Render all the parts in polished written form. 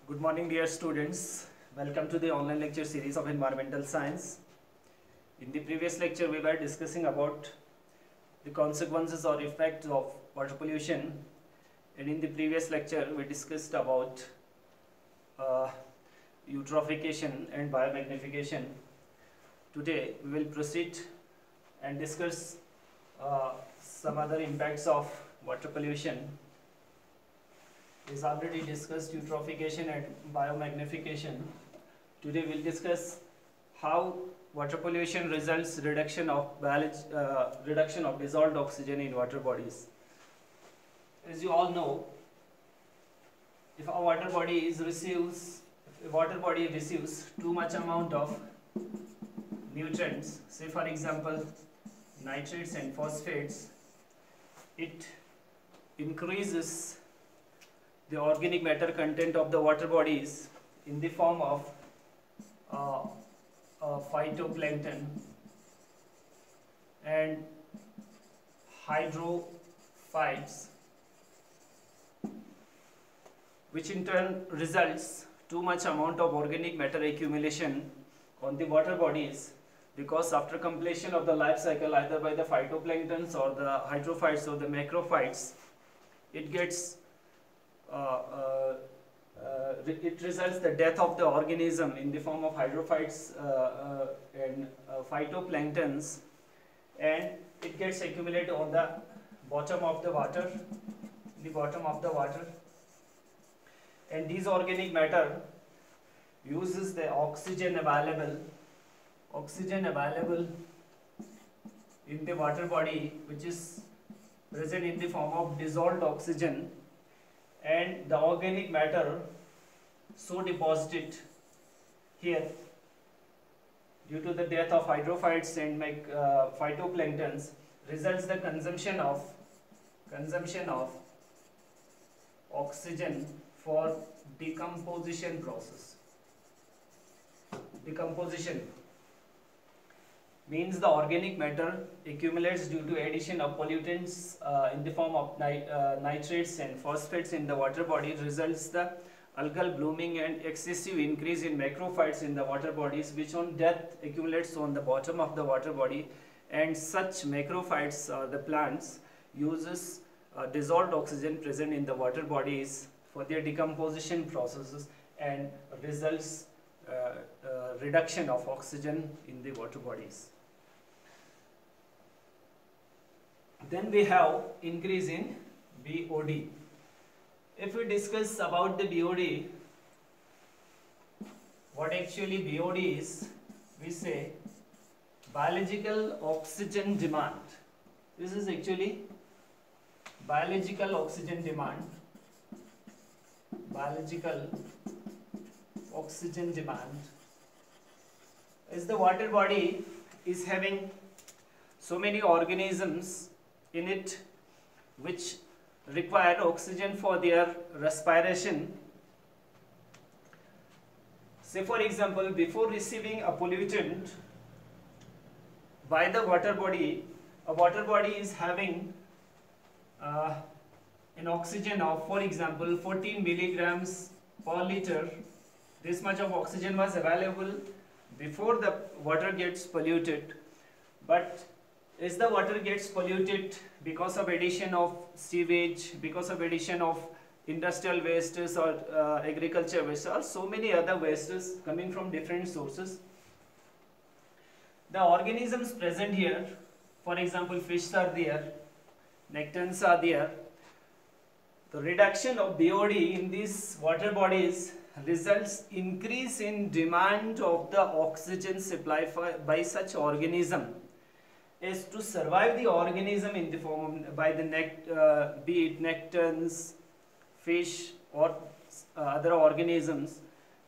Good morning, dear students. Welcome to the online lecture series of environmental science. In the previous lecture, we were discussing about the consequences or effects of water pollution, and in the previous lecture, we discussed about eutrophication and biomagnification. Today, we will proceed and discuss some other impacts of water pollution. Is already discussed eutrophication and biomagnification. Today we'll discuss how water pollution results reduction of dissolved oxygen in water bodies. As you all know, if a water body receives too much amount of nutrients, say for example nitrates and phosphates, it increases the organic matter content of the water bodies in the form of phytoplankton and hydrophytes, which in turn results too much amount of organic matter accumulation on the water bodies, because after completion of the life cycle either by the phytoplanktons or the hydrophytes or the macrophytes, it results the death of the organism in the form of hydrophytes and phytoplanktons, and it gets accumulated on the bottom of the water, and these organic matter uses the oxygen available in the water body, which is present in the form of dissolved oxygen, and the organic matter so deposited here due to the death of hydrophytes and phytoplanktons results the consumption of oxygen for decomposition process. Decomposition means the organic matter accumulates due to addition of pollutants in the form of nitrates and phosphates in the water body, results the algal blooming and excessive increase in macrophytes in the water bodies, which on death accumulates on the bottom of the water body, and such macrophytes the plants uses dissolved oxygen present in the water bodies for their decomposition processes, and results reduction of oxygen in the water bodies. Then we have increase in BOD. If we discuss about the BOD, what actually BOD is, we say biological oxygen demand. This is actually biological oxygen demand. Biological oxygen demand is the water body is having so many organisms in it which require oxygen for their respiration. Say for example, before receiving a pollutant by the water body, a water body is having an oxygen of, for example, 14 milligrams per liter. This much of oxygen was available before the water gets polluted, but as the water gets polluted because of addition of sewage, because of addition of industrial wastes or agriculture wastes, or so many other wastes coming from different sources, the organisms present here, for example fish are there, nectans are there, the reduction of BOD in these water bodies results increase in demand of the oxygen supply by such organism, is to survive the organism in the form of, by the be it nectans, fish or other organisms.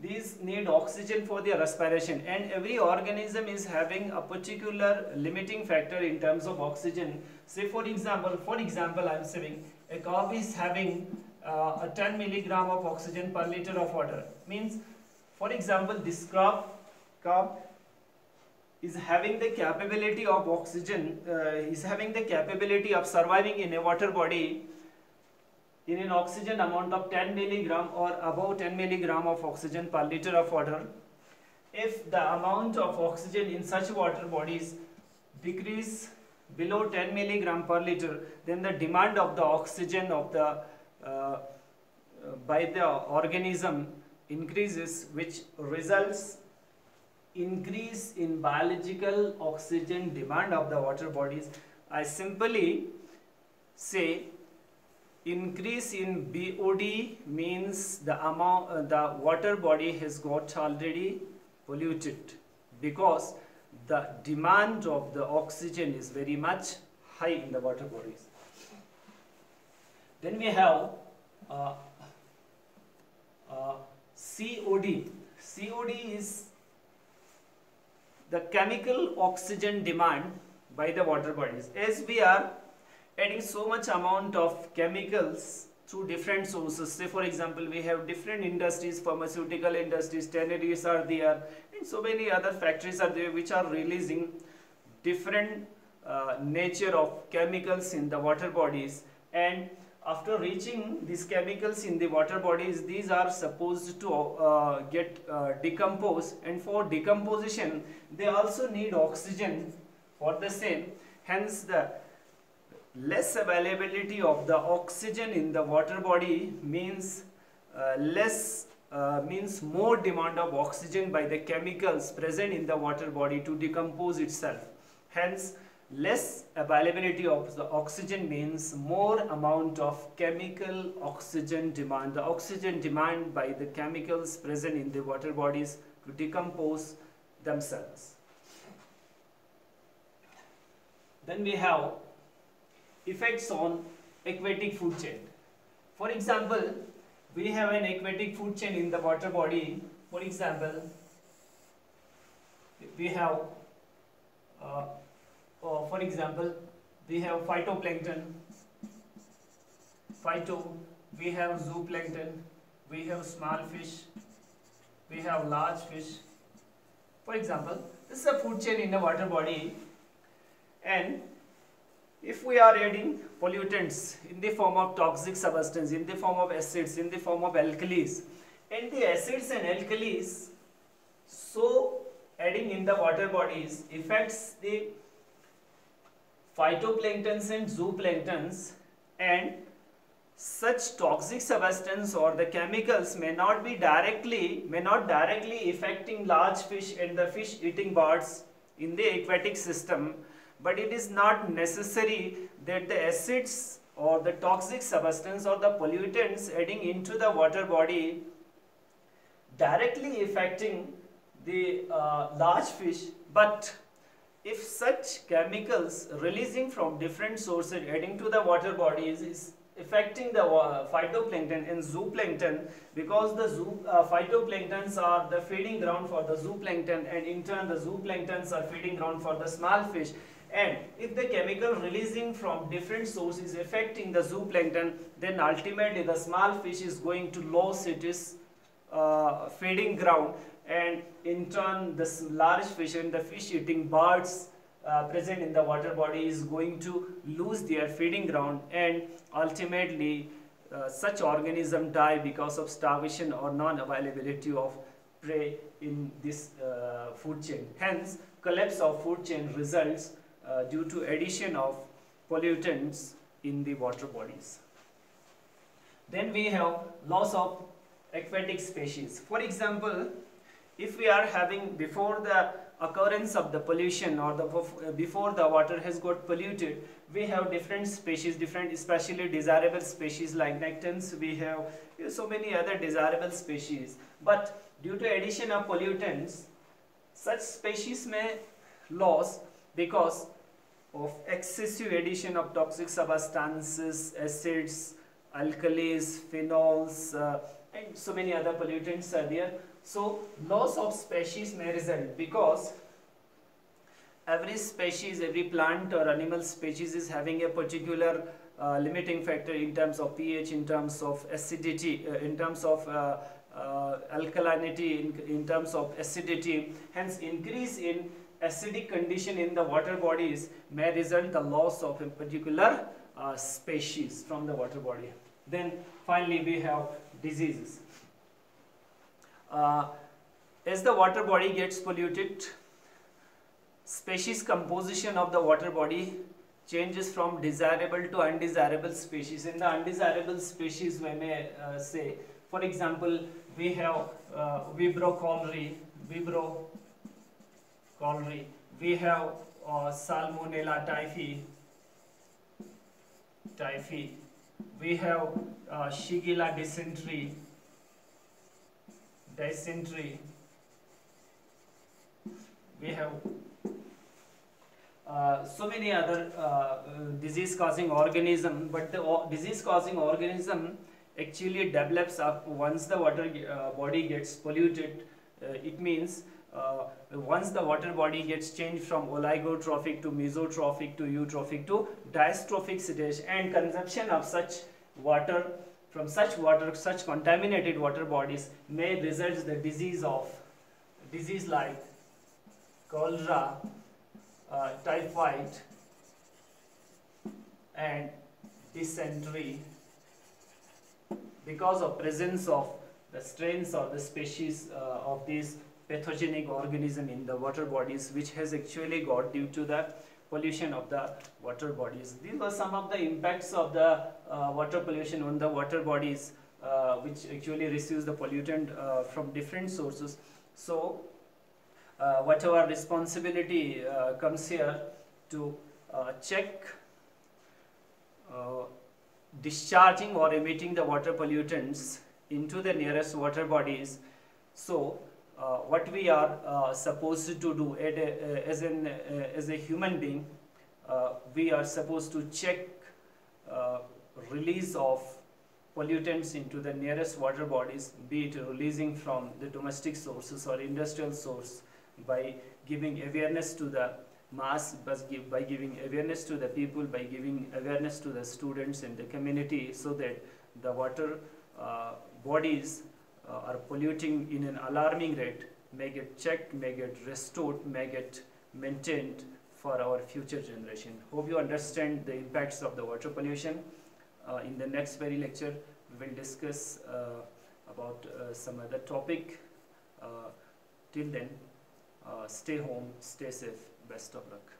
These need oxygen for their respiration, and every organism is having a particular limiting factor in terms of oxygen. Say for example I am saying a cow is having a 10 milligram of oxygen per liter of water. Means for example this cow is having the capability of oxygen, is having the capability of surviving in a water body in an oxygen amount of 10 milligram or above 10 milligram of oxygen per liter of water. If the amount of oxygen in such water bodies decrease below 10 milligram per liter, then the demand of the oxygen of the by the organism increases, which results increase in biological oxygen demand of the water bodies. I simply say increase in BOD means the amount the water body has got already polluted, because the demand of the oxygen is very much high in the water bodies. Then we have COD. COD is the chemical oxygen demand by the water bodies. As we are adding so much amount of chemicals through different sources, say for example we have different industries, pharmaceutical industries, tanneries are there, and so many other factories are there which are releasing different nature of chemicals in the water bodies, and after reaching these chemicals in the water bodies, these are supposed to get decomposed, and for decomposition they also need oxygen for the same. Hence the less availability of the oxygen in the water body means means more demand of oxygen by the chemicals present in the water body to decompose itself. Hence less availability of the oxygen means more amount of chemical oxygen demand. The oxygen demand by the chemicals present in the water bodies to decompose themselves. Then we have effects on aquatic food chain. For example, we have an aquatic food chain in the water body. For example, we have we have phytoplankton, we have zooplankton, we have small fish, we have large fish. For example, this is a food chain in the water body, and if we are adding pollutants in the form of toxic substance, in the form of acids, in the form of alkalis, and the acids and alkalis so adding in the water bodies affects the phytoplanktons and zooplanktons, and such toxic substance or the chemicals may not directly affecting large fish and the fish eating birds in the aquatic system, but it is not necessary that the acids or the toxic substance or the pollutants adding into the water body directly affecting the large fish, but if such chemicals releasing from different sources adding to the water bodies is affecting the phytoplankton and zooplankton, because the phytoplanktons are the feeding ground for the zooplankton, and in turn the zooplanktons are feeding ground for the small fish, and if the chemical releasing from different sources is affecting the zooplankton, then ultimately the small fish is going to lose its feeding ground, and in turn the large fish and the fish eating birds present in the water body is going to lose their feeding ground, and ultimately such organism die because of starvation or non-availability of prey in this food chain. Hence collapse of food chain results due to addition of pollutants in the water bodies. Then we have loss of aquatic species. For example, if we are having before the occurrence of the pollution or before the water has got polluted, we have different species, different especially desirable species like nectans. We have so many other desirable species, but due to addition of pollutants, such species may lose because of excessive addition of toxic substances, acids, alkalis, phenols, and so many other pollutants are there. So loss of species may result because every species, every plant or animal species is having a particular limiting factor in terms of pH, in terms of acidity, in terms of alkalinity, in terms of acidity. Hence increase in acidic condition in the water bodies may result the loss of a particular species from the water body. Then finally we have diseases. As the water body gets polluted, species composition of the water body changes from desirable to undesirable species. In the undesirable species, we may say, for example, we have Vibrio cholerae, we have Salmonella typhi, we have Shigella dysentery, we have so many other disease-causing organism, but the disease-causing organism actually develops up once the water body gets polluted. It means once the water body gets changed from oligotrophic to mesotrophic to eutrophic to diastrophic stage, and consumption of such water from such contaminated water bodies may result the disease like cholera, typhoid and dysentery, because of presence of the strains or the species of these pathogenic organism in the water bodies, which has actually got due to the pollution of the water bodies. These were some of the impacts of the water pollution on the water bodies, which actually receives the pollutant from different sources. So whatever responsibility comes here to check discharging or emitting the water pollutants into the nearest water bodies. So what we are supposed to do as a human being, we are supposed to check release of pollutants into the nearest water bodies, be it releasing from the domestic sources or industrial source, by giving awareness to the mass, by giving awareness to the people, by giving awareness to the students in the community, so that the water bodies are polluting in an alarming rate may get checked, may get restored, may get maintained for our future generation. Hope you understand the impacts of the water pollution. In the next very lecture, we will discuss about some other topic. Till then, stay home, stay safe, best of luck.